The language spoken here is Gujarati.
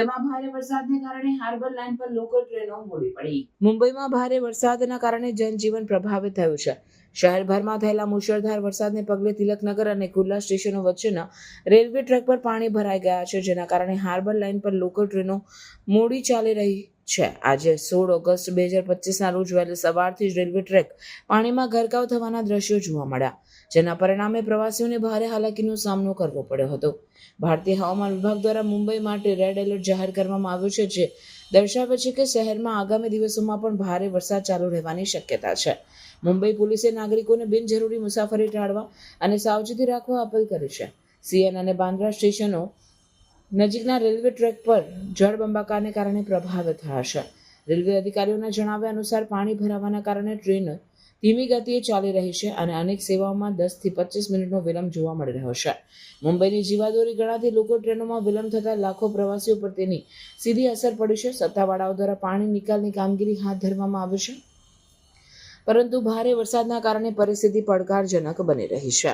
મુંબઈમાં ભારે વરસાદને કારણે હાર્બર લાઇન પર લોકલ ટ્રેનો મોડી પડી. મુંબઈમાં ભારે વરસાદના કારણે જનજીવન પ્રભાવિત થયું છે. શહેરભરમાં થયેલા મુશળધાર વરસાદને પગલે તિલકનગર અને કુર્લા સ્ટેશનો વચ્ચેના રેલવે ટ્રેક પર પાણી ભરાઈ ગયા છે, જેના કારણે હાર્બર લાઇન પર લોકલ ટ્રેનો મોડી ચાલી રહી છે. આજે 16 ઓગસ્ટ 2025ના રોજ વહેલી સવારથી જ રેલવે ટ્રેક પાણીમાં ગરકાવ થવાના દ્રશ્યો જોવા મળ્યા, જેના પરિણામે પ્રવાસીઓને ભારે હાલાકીનો સામનો કરવો પડ્યો હતો. ભારતીય હવામાન વિભાગ દ્વારા મુંબઈ માટે રેડ એલર્ટ જાહેર કરવામાં આવ્યું છે, જે દર્શાવે છે કે શહેરમાં આગામી દિવસોમાં પણ ભારે વરસાદ ચાલુ રહેવાની શક્યતા છે. મુંબઈ પોલીસે નાગરિકોને બિનજરૂરી મુસાફરી ટાળવા અને સાવચેતી રાખવા અપીલ કરી છે. સીએન અને બાંદ્રા સ્ટેશનો નજીકના રેલવે ટ્રેક પર જળબંબાકારને કારણે પ્રભાવિત થયા છે. રેલવે અધિકારીઓના જણાવ્યા અનુસાર પાણી ભરાવાના કારણે ટ્રેન ધીમી ગતિએ ચાલી રહી છે અને અનેક સેવાઓમાં 10 થી 25 મિનિટનો વિલંબ જોવા મળી રહ્યો છે. મુંબઈની જીવાદોરી ગણાતી લોકલ ટ્રેનોમાં વિલંબ થતા લાખો પ્રવાસીઓ પર તેની સીધી અસર પડી છે. સત્તાવાળાઓ દ્વારા પાણી નિકાલની કામગીરી હાથ ધરવામાં આવી છે, પરંતુ ભારે વરસાદના કારણે પરિસ્થિતિ પડકારજનક બની રહી છે.